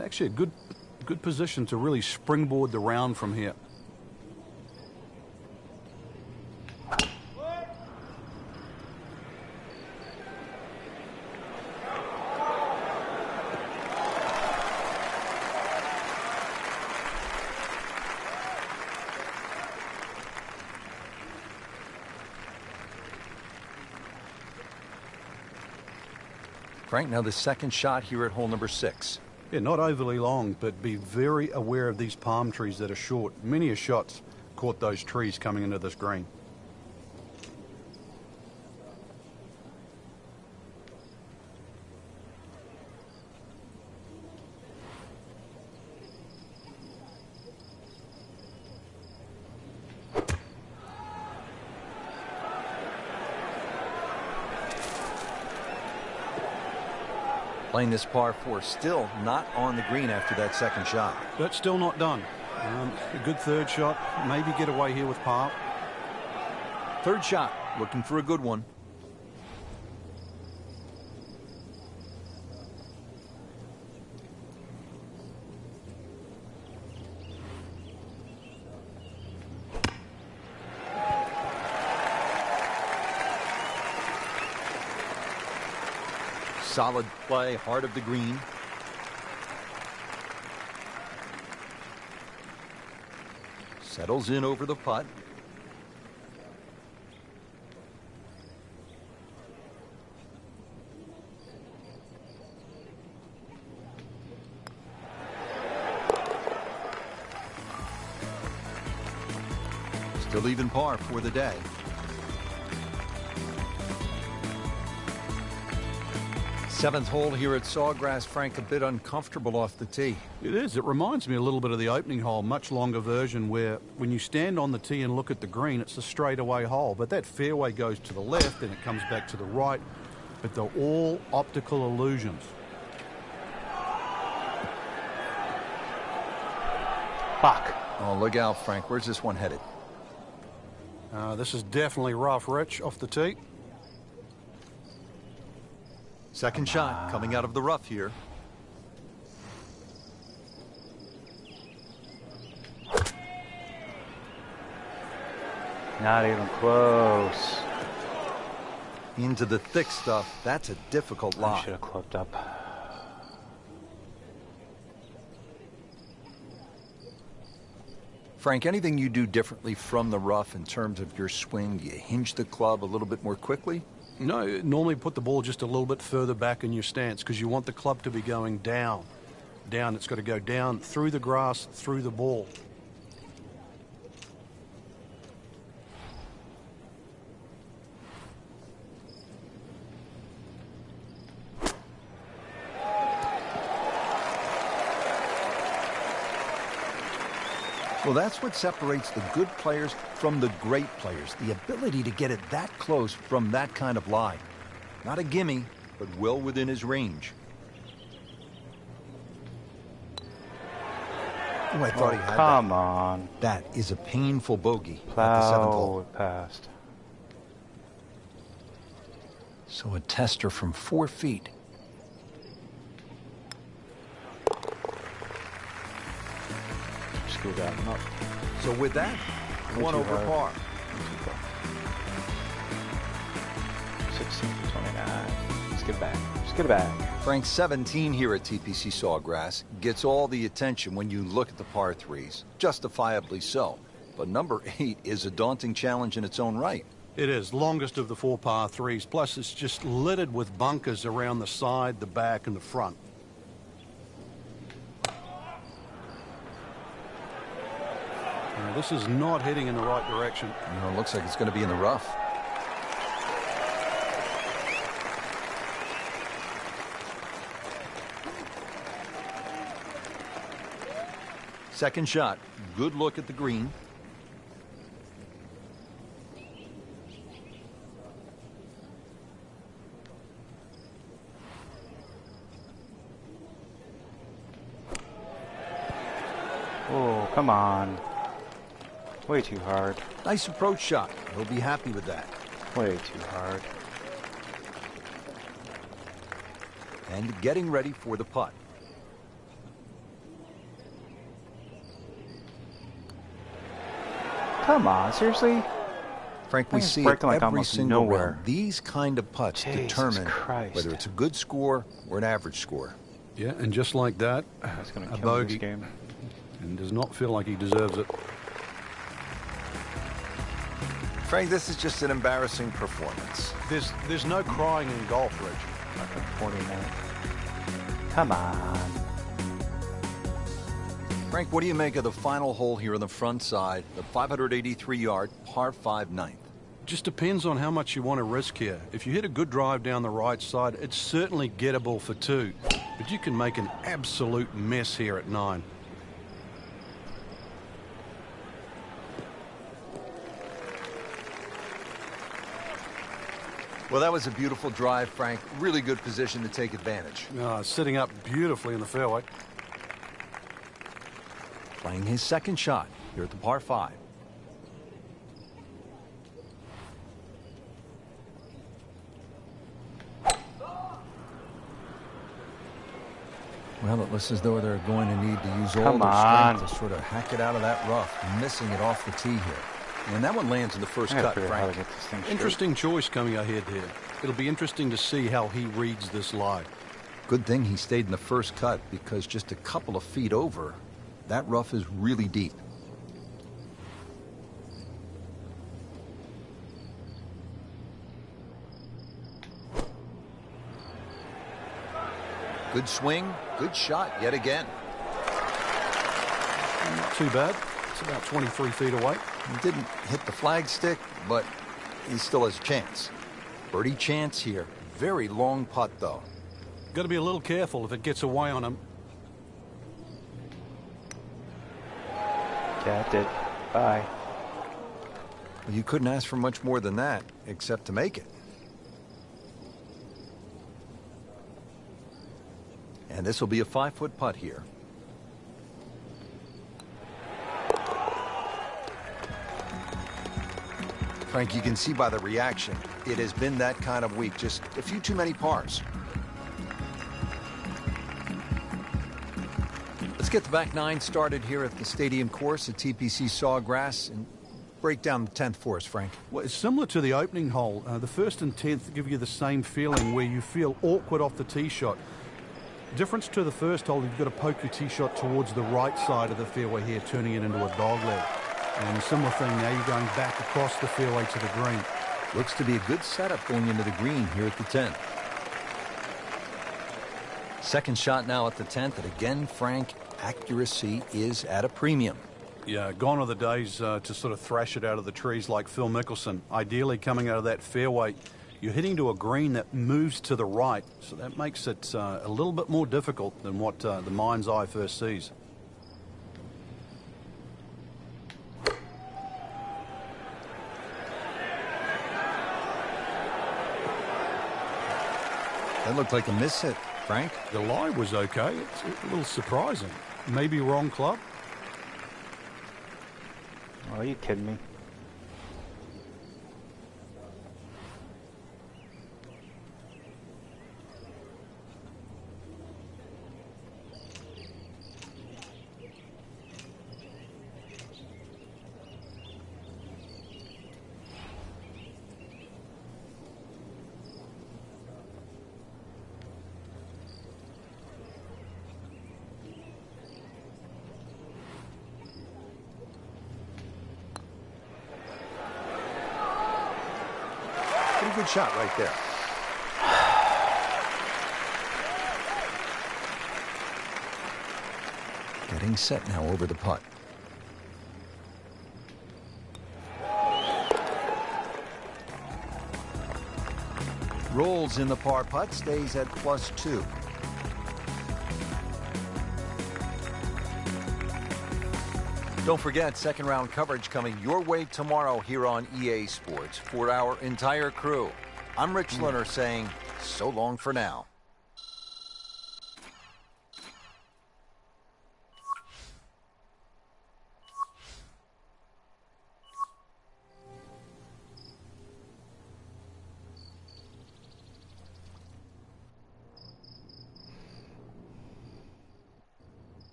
And actually a good position to really springboard the round from here. Frank, now the second shot here at hole number 6. Yeah, not overly long, but be very aware of these palm trees that are short. Many a shot's caught those trees coming into this green. Playing this par 4, still not on the green after that second shot. But still not done. A good third shot. Maybe get away here with par. Third shot, looking for a good one. Solid play, heart of the green. Settles in over the putt. Still even par for the day. Seventh hole here at Sawgrass, Frank, a bit uncomfortable off the tee. It is. It reminds me a little bit of the opening hole, much longer version, where when you stand on the tee and look at the green, it's a straightaway hole. But that fairway goes to the left and it comes back to the right. But they're all optical illusions. Fuck. Oh, look out, Frank. Where's this one headed? This is definitely rough, Rich, off the tee. Second shot coming out of the rough here. Not even close. Into the thick stuff. That's a difficult I lie. should have clubbed up. Frank, anything you do differently from the rough in terms of your swing? Do you hinge the club a little bit more quickly? No, normally put the ball just a little bit further back in your stance because you want the club to be going down. Down, it's got to go down through the grass, through the ball. Well, that's what separates the good players from the great players. The ability to get it that close from that kind of lie. Not a gimme, but well within his range. Oh, I thought he had Come that. on. That is a painful bogey at the 7th Plow hole. it past. So a tester from 4 feet. Screw that one up. So with that, Way one too over hard. par. 16 to 29. Let's get it back. Let's get it back. Frank, 17 here at TPC Sawgrass gets all the attention when you look at the par 3s, justifiably so. But number 8 is a daunting challenge in its own right. It is longest of the 4 par 3s. Plus, it's just littered with bunkers around the side, the back, and the front. Now, this is not heading in the right direction. You know, it looks like it's going to be in the rough. Second shot. Good look at the green. Oh, come on. Way too hard. Nice approach shot. He'll be happy with that. Way too hard. And getting ready for the putt. Come on, seriously? Frank, we Thing's see it breaking like every almost single nowhere. round. These kind of putts Jesus determine Christ. whether it's a good score or an average score. Yeah, and just like that, That's going to a kill me bogey. this game. And does not feel like he deserves it. Frank, this is just an embarrassing performance. There's no crying in golf, Rich. 49. Come on. Frank, what do you make of the final hole here on the front side, the 583-yard par 5 ninth? Just depends on how much you want to risk here. If you hit a good drive down the right side, it's certainly gettable for 2. But you can make an absolute mess here at 9. Well, that was a beautiful drive, Frank. Really good position to take advantage. Sitting up beautifully in the fairway. Playing his second shot here at the par 5. Well, it looks as though they're going to need to use all their strength to sort of hack it out of that rough, missing it off the tee here. And that one lands in the first cut, Frank. Interesting choice coming ahead here. It'll be interesting to see how he reads this lie. Good thing he stayed in the first cut, because just a couple of feet over, that rough is really deep. Good swing, good shot yet again. Not too bad. It's about 23 feet away. He didn't hit the flagstick, but he still has a chance. Birdie chance here. Very long putt, though. Got to be a little careful if it gets away on him. Capped it. Bye. Well, you couldn't ask for much more than that, except to make it. And this will be a 5-foot putt here. Frank, you can see by the reaction, it has been that kind of week. Just a few too many pars. Let's get the back 9 started here at the stadium course at TPC Sawgrass and break down the 10th for us, Frank. Well, it's similar to the opening hole. The first and 10th give you the same feeling where you feel awkward off the tee shot. Difference to the first hole, you've got to poke your tee shot towards the right side of the fairway here, turning it into a dogleg. And similar thing, now you're going back across the fairway to the green. Looks to be a good setup going into the green here at the 10th. Second shot now at the 10th, and again, Frank, accuracy is at a premium. Yeah, gone are the days to sort of thrash it out of the trees like Phil Mickelson. Ideally, coming out of that fairway, you're hitting to a green that moves to the right, so that makes it a little bit more difficult than what the mind's eye first sees. That looked like a miss hit, Frank. The lie was okay. It's a little surprising. Maybe wrong club. Oh, are you kidding me? Pretty good shot right there. Getting set now over the putt. Rolls in the par putt, stays at +2. Don't forget, second round coverage coming your way tomorrow here on EA Sports. For our entire crew, I'm Rich Lerner saying so long for now.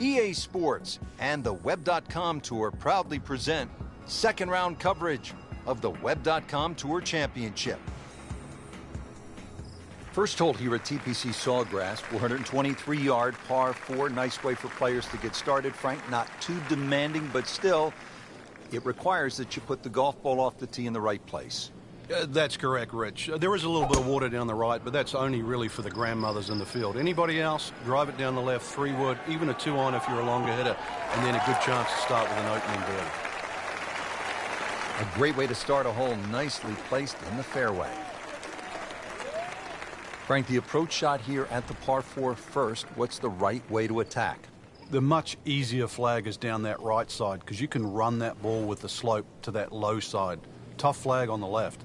EA Sports and the Web.com Tour proudly present second round coverage of the Web.com Tour Championship. First hole here at TPC Sawgrass, 423-yard par 4. Nice way for players to get started, Frank. Not too demanding, but still, it requires that you put the golf ball off the tee in the right place. That's correct, Rich. There is a little bit of water down the right, but that's only really for the grandmothers in the field. Anybody else, drive it down the left, 3-wood, even a 2-iron if you're a longer hitter, and then a good chance to start with an opening birdie. A great way to start a hole, nicely placed in the fairway. Frank, the approach shot here at the par 4 first. What's the right way to attack? The much easier flag is down that right side because you can run that ball with the slope to that low side. Tough flag on the left.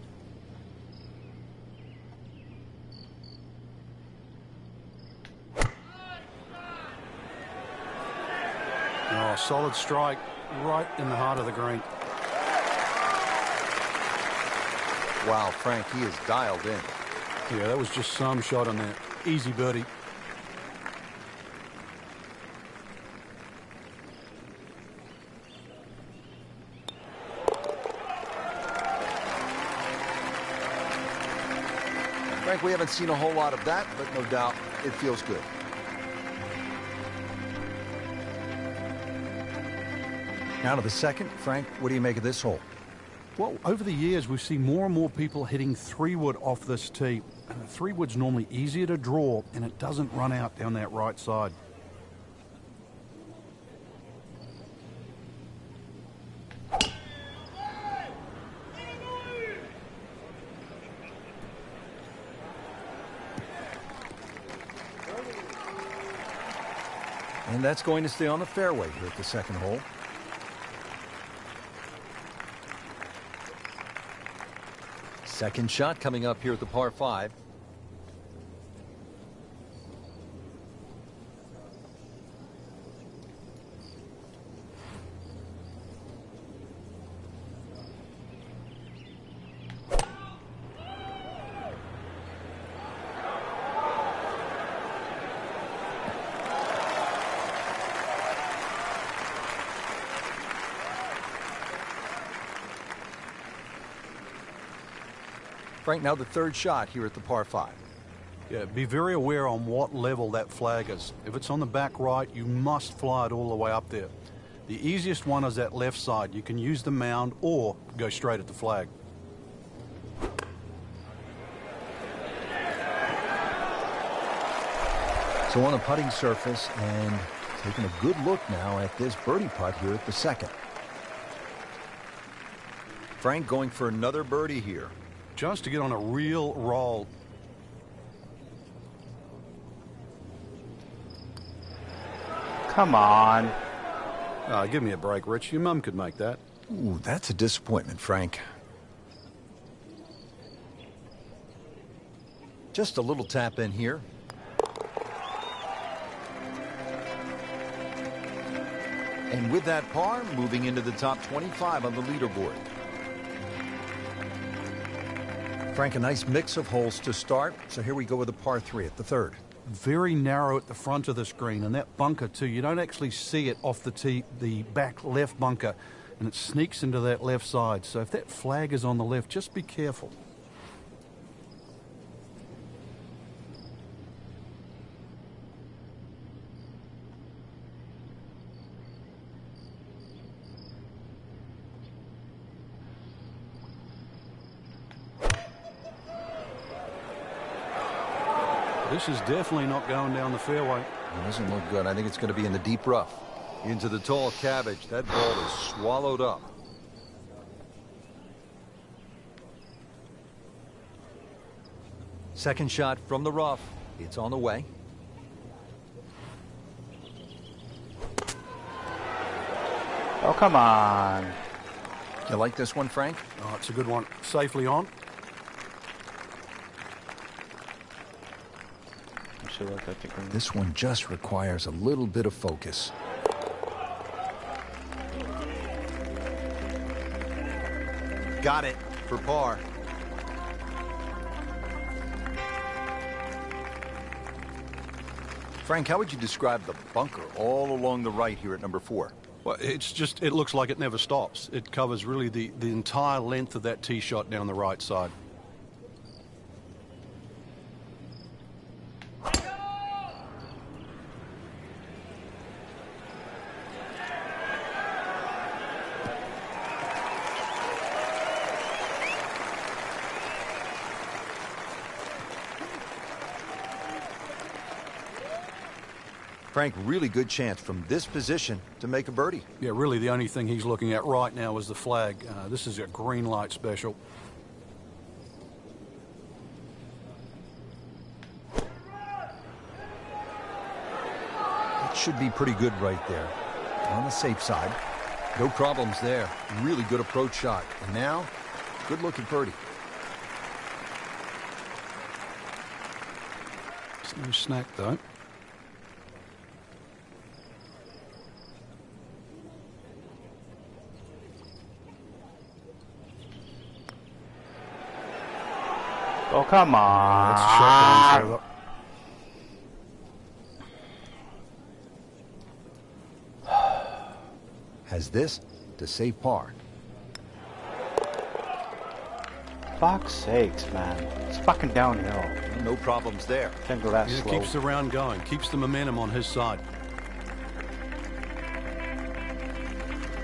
Oh, solid strike right in the heart of the green. Wow, Frank, he is dialed in. Yeah, that was just some shot on that. Easy birdie. Frank, we haven't seen a whole lot of that, but no doubt it feels good. Now to the second. Frank, what do you make of this hole? Well, over the years, we've seen more and more people hitting 3-wood off this tee. 3-wood's normally easier to draw, and it doesn't run out down that right side. And that's going to stay on the fairway here at the second hole. Second shot coming up here at the par 5. Frank, now the third shot here at the par 5. Yeah, be very aware on what level that flag is. If it's on the back right, you must fly it all the way up there. The easiest one is that left side. You can use the mound or go straight at the flag. So on the putting surface, and taking a good look now at this birdie putt here at the second. Frank going for another birdie here. Just to get on a real roll. Come on. Give me a break, Rich. Your mum could make that. Ooh, that's a disappointment, Frank. Just a little tap in here. And with that par, moving into the top 25 on the leaderboard. Frank, a nice mix of holes to start. So here we go with a par 3 at the third. Very narrow at the front of this green, and that bunker too. You don't actually see it off the tee, the back left bunker, and it sneaks into that left side. So if that flag is on the left, just be careful. This is definitely not going down the fairway. It doesn't look good. I think it's going to be in the deep rough. Into the tall cabbage. That ball is swallowed up. Second shot from the rough. It's on the way. Oh, come on. You like this one, Frank? Oh, it's a good one. Safely on. Look at the green. This one just requires a little bit of focus. Got it for par. Frank, how would you describe the bunker all along the right here at number 4? Well, it looks like it never stops. It covers really the entire length of that tee shot down the right side. Frank, really good chance from this position to make a birdie. Yeah, really the only thing he's looking at right now is the flag. This is a green light special. It should be pretty good right there. On the safe side. No problems there. Really good approach shot. And now, good looking birdie. It's no snack though. Oh, come on. That's a shot down further. Has this to save par. Fuck's sakes, man. It's fucking downhill. No problems there. Can't go that Yeah, slow. keeps the round going, keeps the momentum on his side.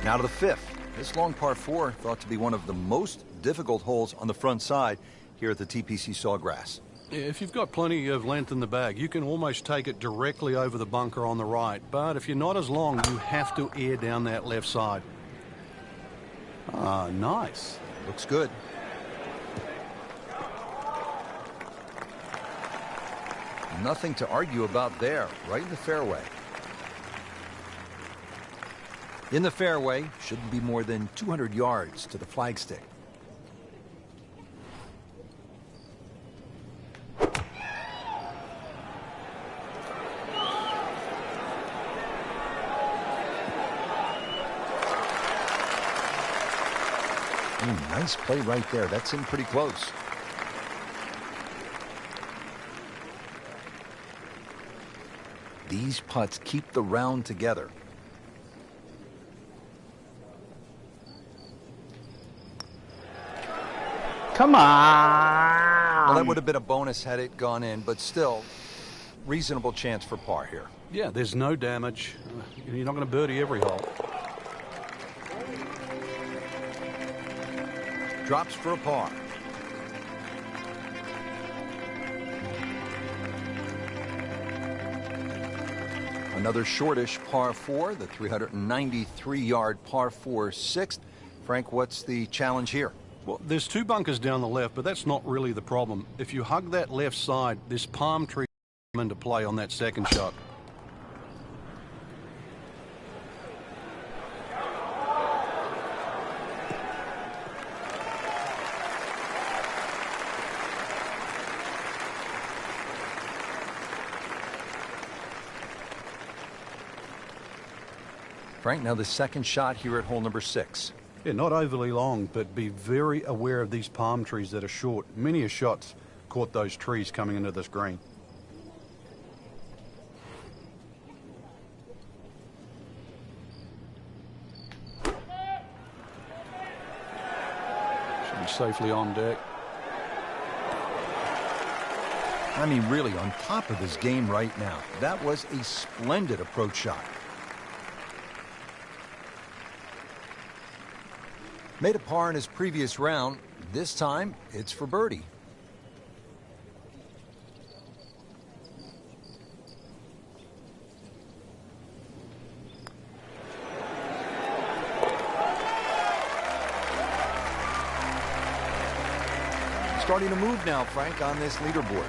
Now to the 5th. This long par 4 thought to be one of the most difficult holes on the front side here at the TPC Sawgrass. Yeah, if you've got plenty of length in the bag, you can almost take it directly over the bunker on the right. But if you're not as long, you have to air down that left side. Ah, nice. Looks good. Nothing to argue about there, right in the fairway. In the fairway, shouldn't be more than 200 yards to the flagstick. Nice play right there. That's in pretty close. These putts keep the round together. Come on! Well, that would have been a bonus had it gone in, but still, reasonable chance for par here. Yeah, there's no damage. You're not going to birdie every hole. Drops for a par. Another shortish par 4, the 393-yard par 4 6th. Frank, what's the challenge here? Well, there's 2 bunkers down the left, but that's not really the problem. If you hug that left side, this palm tree comes into play on that second shot. Frank, now the second shot here at hole number 6. Yeah, not overly long, but be very aware of these palm trees that are short. Many a shot's caught those trees coming into this green. Should be safely on deck. I mean, really on top of his game right now. That was a splendid approach shot. Made a par in his previous round. This time, it's for birdie. Starting to move now, Frank, on this leaderboard.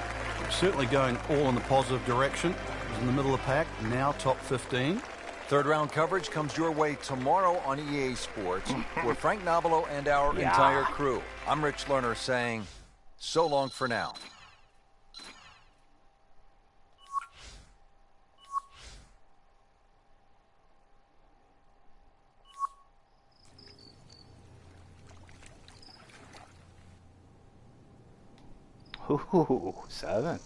Certainly going all in the positive direction. He's in the middle of the pack, now top 15. Third round coverage comes your way tomorrow on EA Sports with Frank Nobilo and our entire crew. I'm Rich Lerner saying so long for now. Ooh, 7.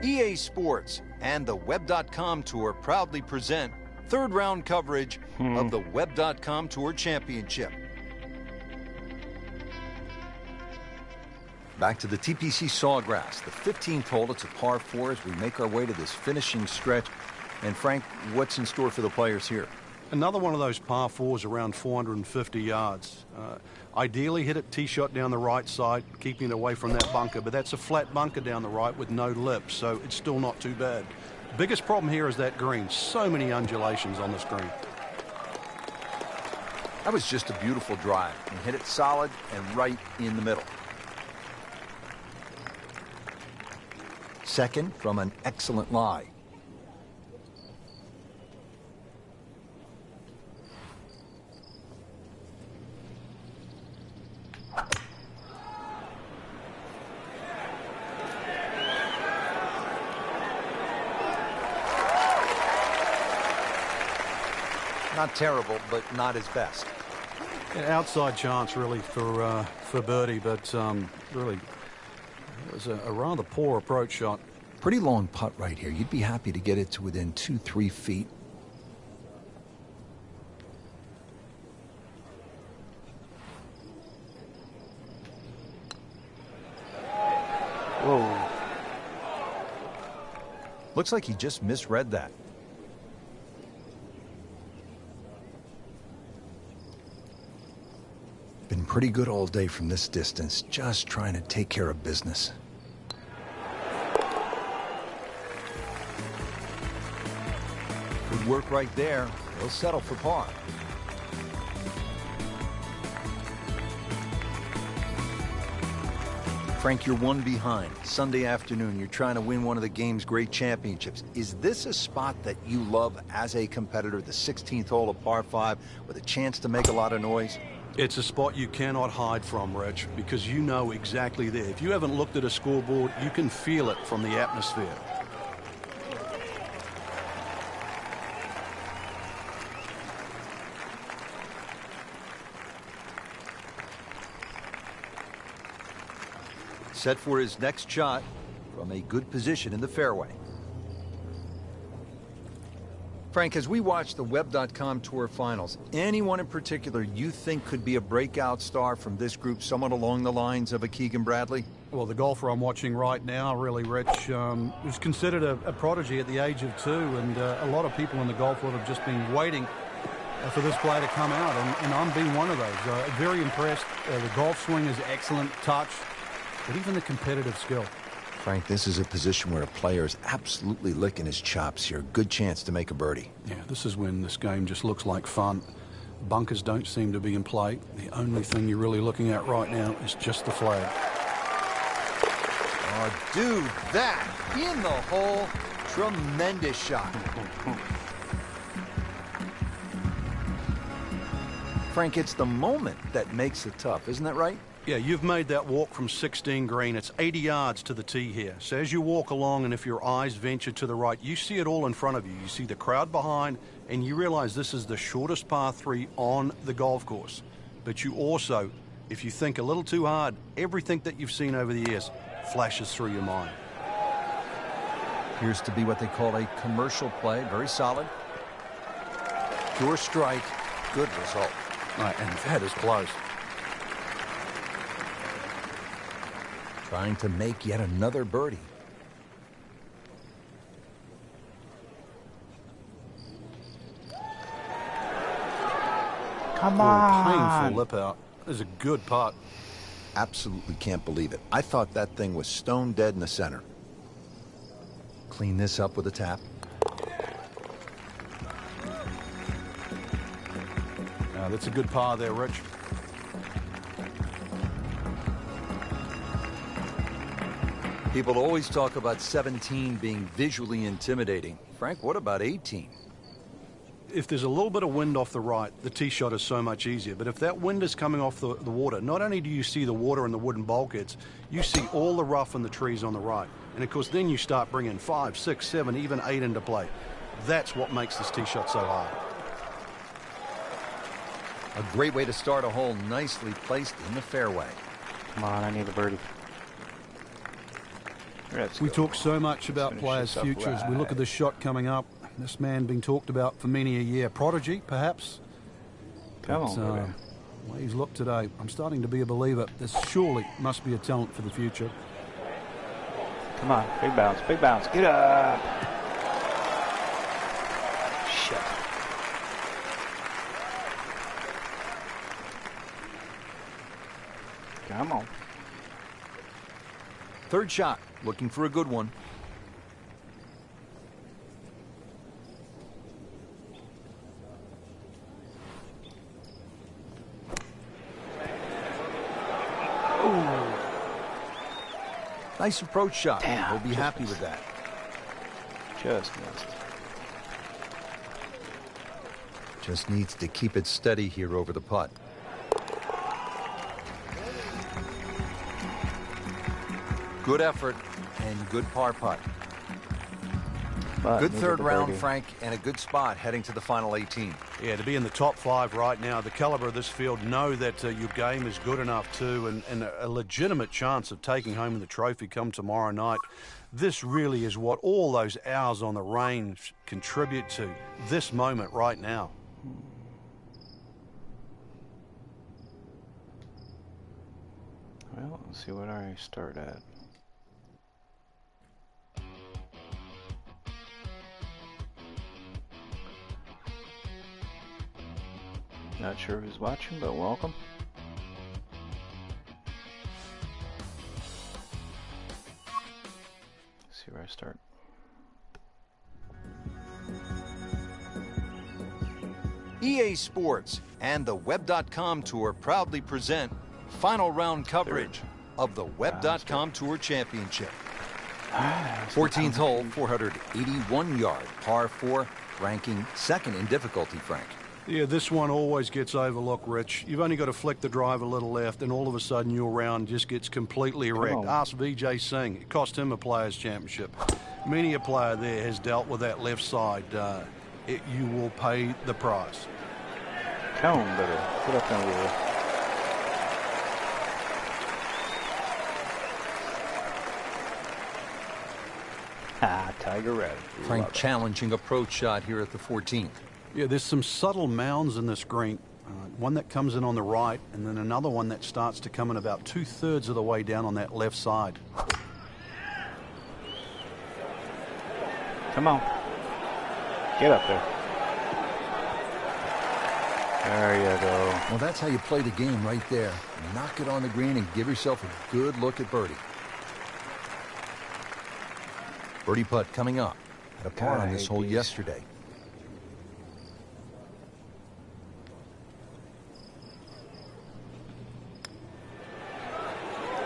EA Sports and the Web.com Tour proudly present third round coverage of the Web.com Tour Championship. Back to the TPC Sawgrass, the 15th hole. It's a par 4 as we make our way to this finishing stretch. And Frank, what's in store for the players here? Another one of those par 4s around 450 yards. Ideally hit it tee shot down the right side, keeping it away from that bunker, but that's a flat bunker down the right with no lip, so it's still not too bad. Biggest problem here is that green. So many undulations on this green. That was just a beautiful drive. And hit it solid and right in the middle. Second from an excellent lie. Not terrible, but not his best. Outside chance really for birdie, but really it was a rather poor approach shot. Pretty long putt right here. You'd be happy to get it to within 2-3 feet. Whoa. Looks like he just misread that. Been pretty good all day from this distance, just trying to take care of business. Good work right there. He'll settle for par. Frank, you're one behind. Sunday afternoon, you're trying to win one of the game's great championships. Is this a spot that you love as a competitor, the 16th hole of par 5, with a chance to make a lot of noise? It's a spot you cannot hide from, Rich, because you know exactly there. If you haven't looked at a scoreboard, you can feel it from the atmosphere. Set for his next shot from a good position in the fairway. Frank, as we watch the Web.com Tour Finals, anyone in particular you think could be a breakout star from this group, someone along the lines of a Keegan Bradley? Well, the golfer I'm watching right now, really, Rich, was considered a prodigy at the age of 2, and a lot of people in the golf world have just been waiting for this player to come out, and I'm being one of those. Very impressed. The golf swing is excellent, touch, but even the competitive skill. Frank, this is a position where a player is absolutely licking his chops here. Good chance to make a birdie. Yeah, this is when this game just looks like fun. Bunkers don't seem to be in play. The only thing you're really looking at right now is just the flag. Oh, dude, that in the hole. Tremendous shot. Frank, it's the moment that makes it tough, isn't that right? Yeah, you've made that walk from 16 green. It's 80 yards to the tee here. So as you walk along, and if your eyes venture to the right, you see it all in front of you. You see the crowd behind, and you realize this is the shortest par 3 on the golf course. But you also, if you think a little too hard, everything that you've seen over the years flashes through your mind. Appears to be what they call a commercial play. Very solid. Pure strike. Good result. Right, and that is close. Trying to make yet another birdie. Come on. Painful lip out. This is a good putt. Absolutely can't believe it. I thought that thing was stone dead in the center. Clean this up with a tap. That's a good par there, Rich. People always talk about 17 being visually intimidating. Frank, what about 18? If there's a little bit of wind off the right, the tee shot is so much easier. But if that wind is coming off the water, not only do you see the water and the wooden bulkheads, you see all the rough and the trees on the right. And, of course, then you start bringing 5, 6, 7, even 8 into play. That's what makes this tee shot so hard. A great way to start a hole, nicely placed in the fairway. Come on, I need a birdie. Let's We go. talk so much about finish players' this up futures. We look at right. this shot coming up. This man being talked about for many a year. Prodigy, perhaps. Come on, But, baby. the way he's looked today, I'm starting to be a believer. This surely must be a talent for the future. Come on, big bounce, big bounce. Get up. Shit. Come on. Third shot, looking for a good one. Nice approach shot. Damn, He'll be just happy missed. with that. Just missed. Just needs to keep it steady here over the putt. Good effort and good par putt. But Good needed third the round, birdie. Frank, and a good spot heading to the final 18. Yeah, to be in the top 5 right now, the caliber of this field, know that your game is good enough too, and a legitimate chance of taking home the trophy come tomorrow night. This really is what all those hours on the range contribute to, this moment right now. Well, let's see what I start at. Not sure who's watching, but welcome. Let's see where I start. EA Sports and the Web.com Tour proudly present final round coverage of the Web.com Tour Championship. 14th hole, 481 yard, par 4, ranking second in difficulty, Frank. Yeah, this one always gets overlooked, Rich. You've only got to flick the drive a little left, and all of a sudden your round just gets completely wrecked. on. Ask Vijay Singh. It cost him a Players' Championship. Many a player there has dealt with that left side. You will pay the price. Come on, baby. Get up there, Will. Ah, Tiger Red. Frank, Love it. challenging approach shot here at the 14th. Yeah, there's some subtle mounds in this green. One that comes in on the right, and then another one that starts to come in about 2/3 of the way down on that left side. Come on. Get up there. There you go. Well, that's how you play the game right there. Knock it on the green and give yourself a good look at birdie. Birdie putt coming up. Had a par God, I on this hate hole these. yesterday.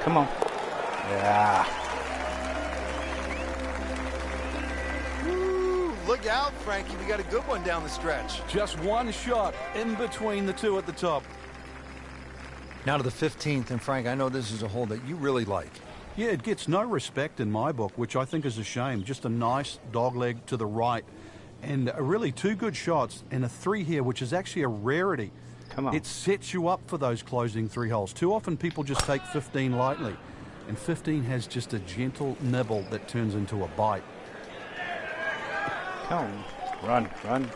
Come on. Yeah. Woo, look out, Frankie. We got a good one down the stretch. Just one shot in between the two at the top. Now to the 15th, and Frank, I know this is a hole that you really like. Yeah, it gets no respect in my book, which I think is a shame. Just a nice dogleg to the right. And really 2 good shots and a 3 here, which is actually a rarity. Come on. It sets you up for those closing 3 holes. Too often people just take 15 lightly. And 15 has just a gentle nibble that turns into a bite. Come on. Run, run.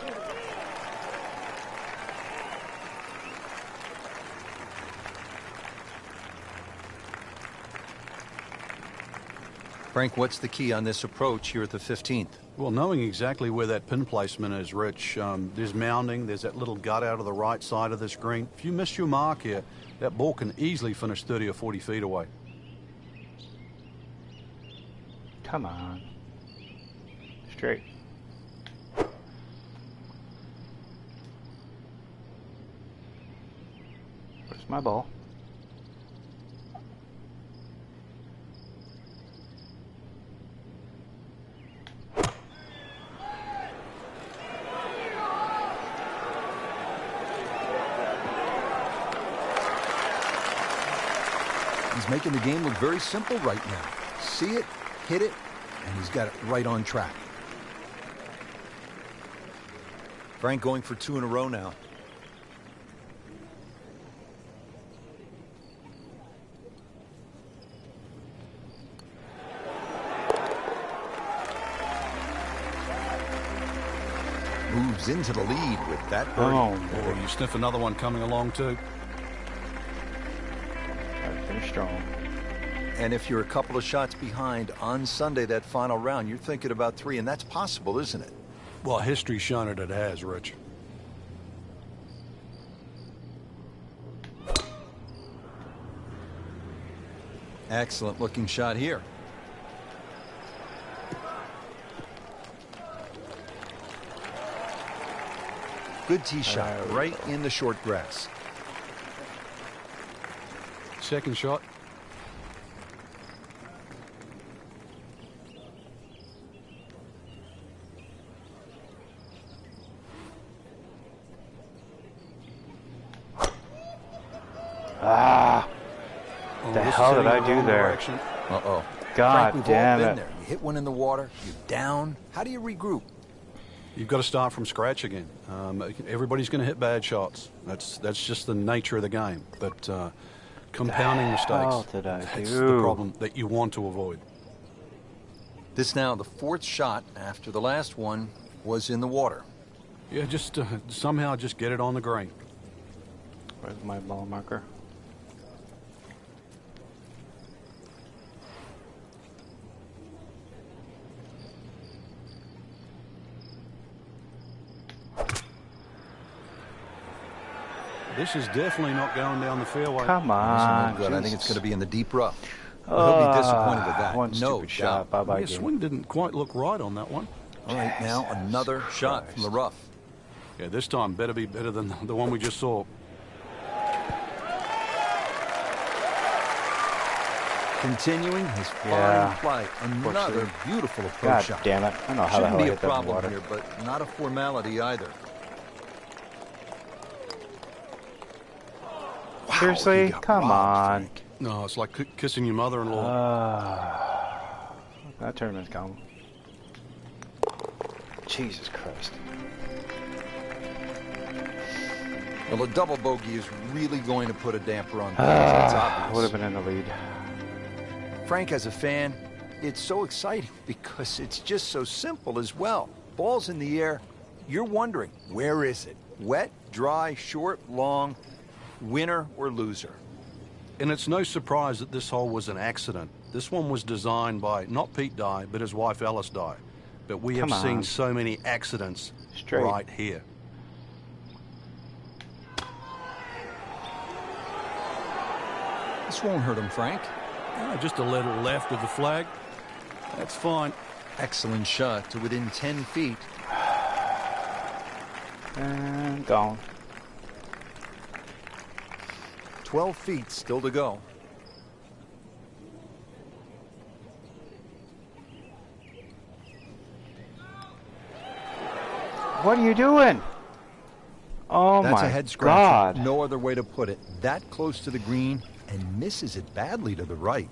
Frank, what's the key on this approach here at the 15th? Well, knowing exactly where that pin placement is, Rich, there's mounding, there's that little gut out of the right side of this green. If you miss your mark here, that ball can easily finish 30 or 40 feet away. Come on. Straight. Where's my ball? He's making the game look very simple right now. See it, hit it, and he's got it right on track. Frank going for 2 in a row now. moves into the lead with that birdie. Oh, Or you sniff another one coming along too. gotta finish strong. And if you're a couple of shots behind on Sunday, that final round, you're thinking about 3, and that's possible, isn't it? Well, history's shown it has, Rich. Excellent looking shot here. Good tee shot right in the short grass. Second shot. Ah, Oh, the this is hell did heading I the do wrong there? direction. Uh-oh. God Frank, we've damn all been it. there. You hit one in the water, you're down. How do you regroup? You've got to start from scratch again. Everybody's going to hit bad shots. That's just the nature of the game. But compounding hell mistakes, did I that's do? the problem that you want to avoid. This now the 4th shot after the last one was in the water. Yeah, just somehow just get it on the green. Where's my ball marker? This is definitely not going down the fairway. Come This is no on. good. I think it's Jesus. going to be in the deep rough. Well, he'll be disappointed with that. One No stupid doubt. shot. Bye-bye Your game. swing didn't quite look right on that one. All right, now another shot from the rough. Yeah, this time better be better than the one we just saw. Continuing his fine Yeah. flight. Another Unfortunately. beautiful approach God shot. damn it. I don't know how the Shouldn't hell be I a hit that in the problem water. here, but not a formality either. Wow, Seriously? he got Come robbed, on. Frank. No, it's like kissing your mother-in-law. That tournament's gone. Jesus Christ. Well, a double bogey is really going to put a damper on things. It's I would obvious. have been in the lead. Frank, as a fan, it's so exciting because it's just so simple as well. Ball's in the air. You're wondering, where is it? Wet, dry, short, long, winner or loser? And it's no surprise that this hole was an accident. This one was designed by not Pete Dye, but his wife Alice Dye. But we have Come seen on. so many accidents Straight. right here. This won't hurt him, Frank. Just a little left of the flag. That's fine. Excellent shot to within 10 feet. And gone. 12 feet still to go. What are you doing? Oh That's my a head scratcher. God. No other way to put it. That close to the green and misses it badly to the right.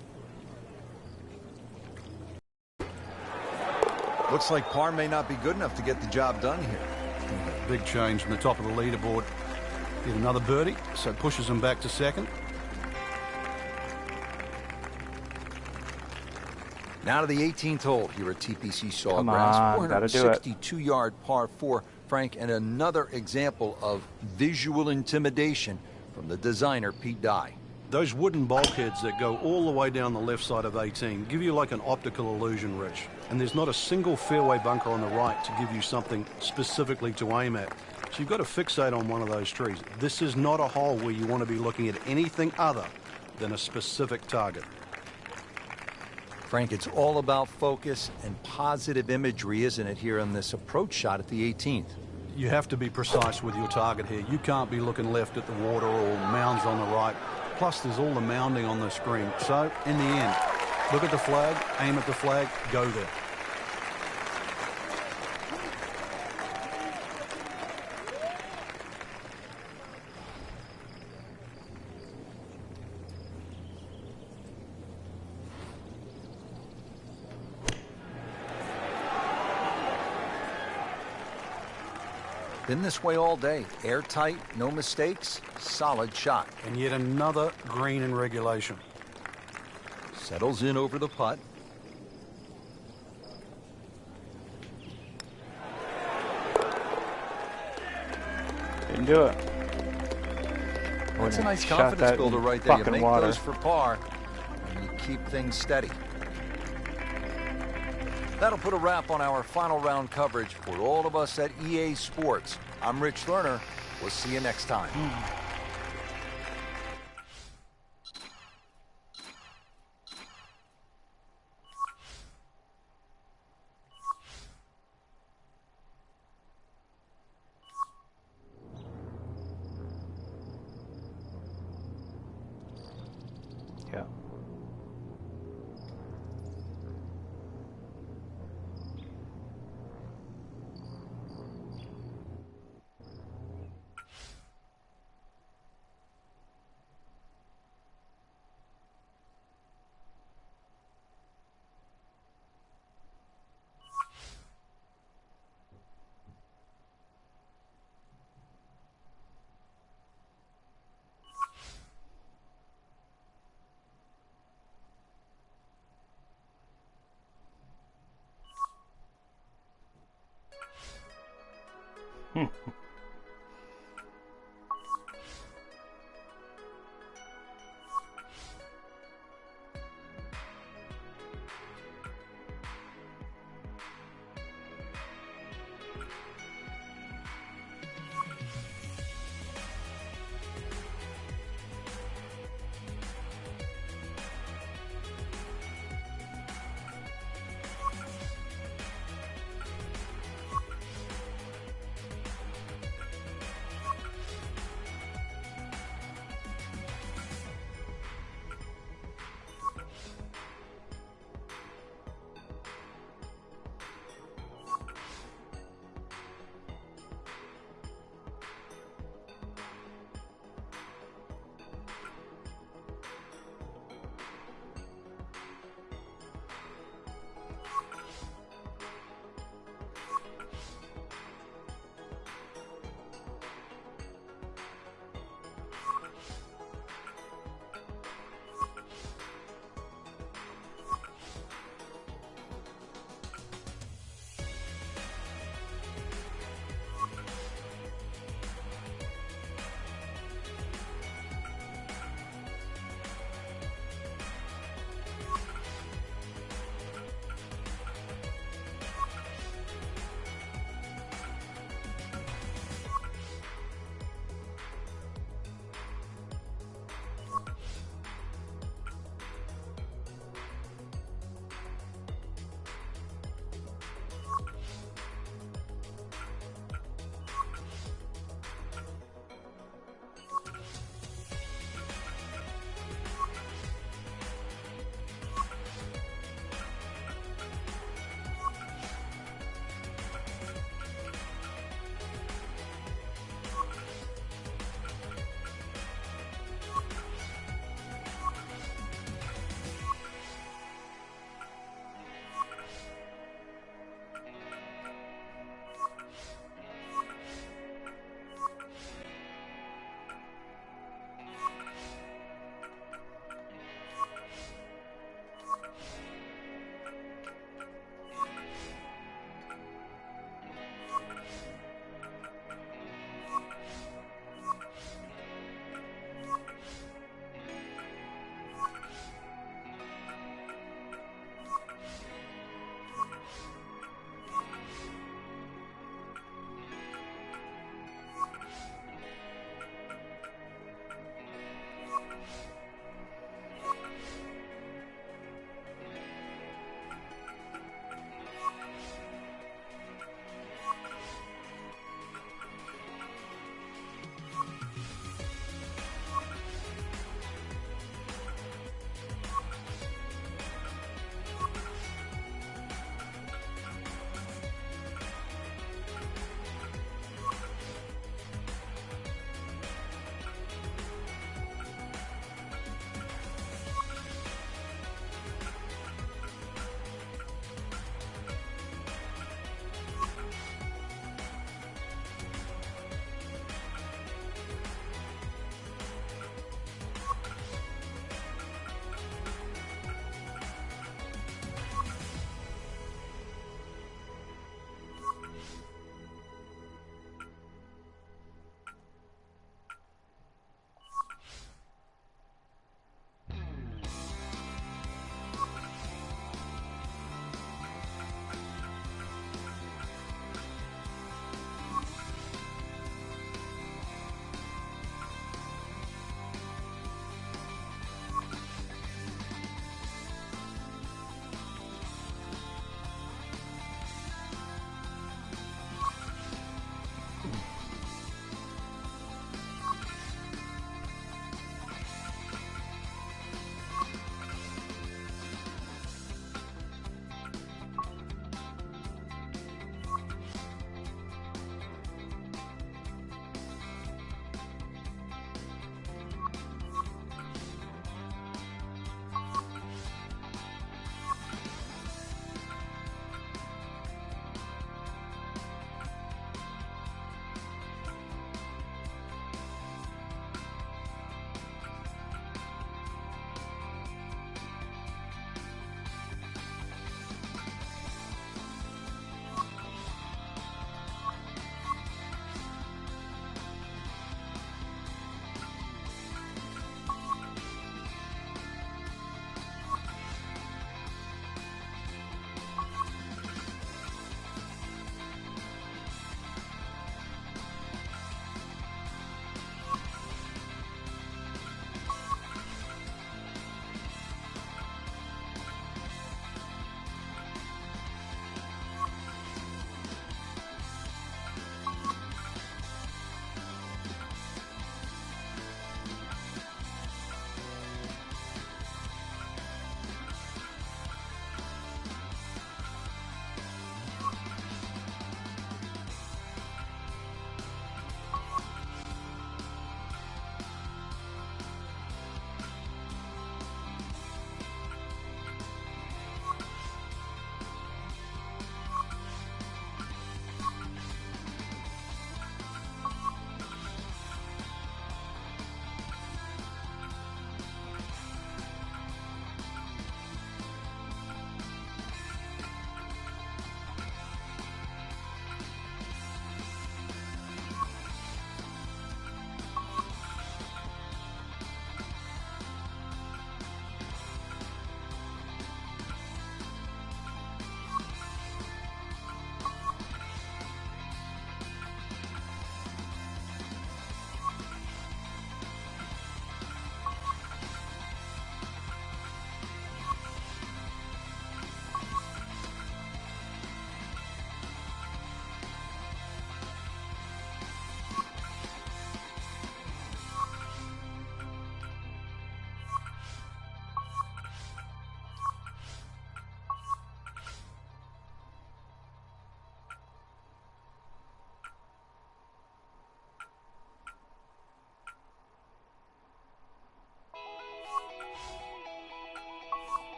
Looks like par may not be good enough to get the job done here. Big change from the top of the leaderboard. Get another birdie, so it pushes him back to second. Now to the 18th hole here at TPC Come Sawgrass. on, gotta do it. 462-yard par 4, Frank, and another example of visual intimidation from the designer, Pete Dye. Those wooden bulkheads that go all the way down the left side of 18 give you like an optical illusion, Rich. And there's not a single fairway bunker on the right to give you something specifically to aim at. So you've got to fixate on one of those trees. This is not a hole where you want to be looking at anything other than a specific target. Frank, it's all about focus and positive imagery, isn't it, here on this approach shot at the 18th? You have to be precise with your target here. You can't be looking left at the water or mounds on the right. Plus, there's all the mounding on the screen. So, in the end, look at the flag, aim at the flag, go there. Been this way all day. Airtight, no mistakes, solid shot. And yet another green in regulation. Settles in over the putt. Didn't do it. That's a nice Shot confidence that builder in right there. You fucking make water. those for par, and you keep things steady. That'll put a wrap on our final round coverage for all of us at EA Sports. I'm Rich Lerner. We'll see you next time. Yeah.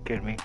Kidding me?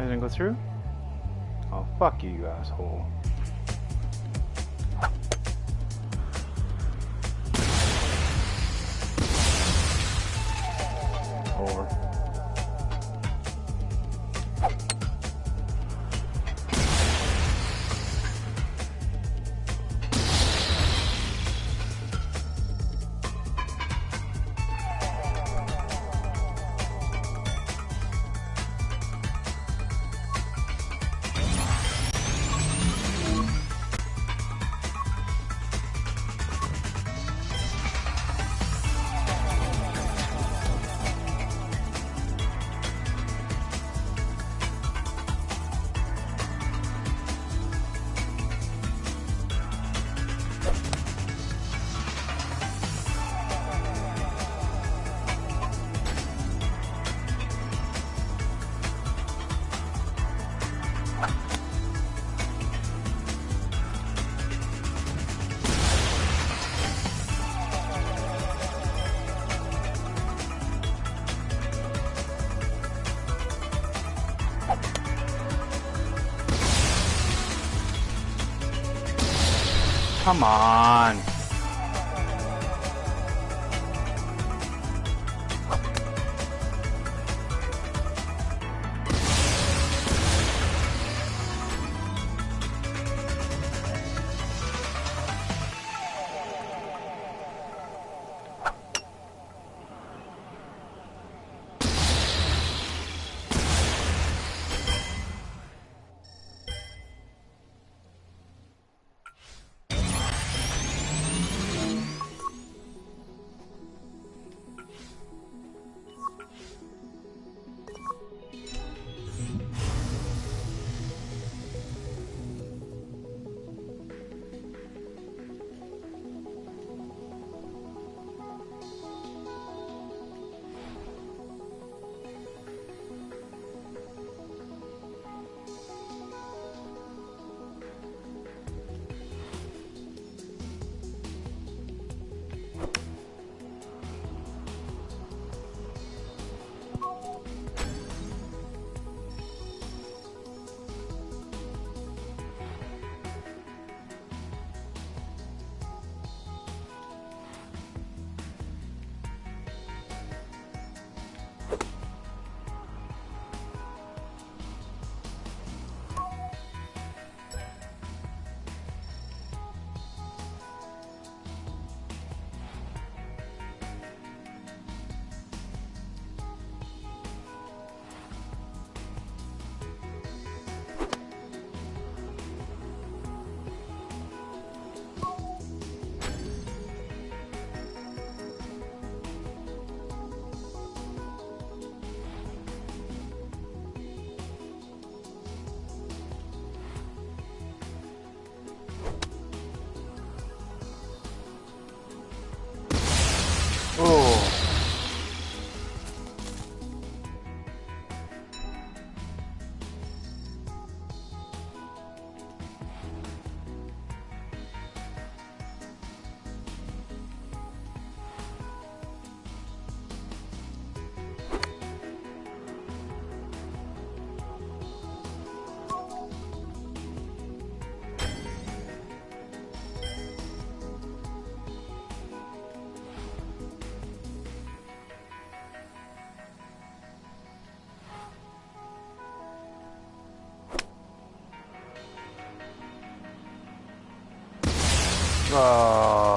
I didn't go through? Oh, fuck you, you asshole. Over. Come on. Oh.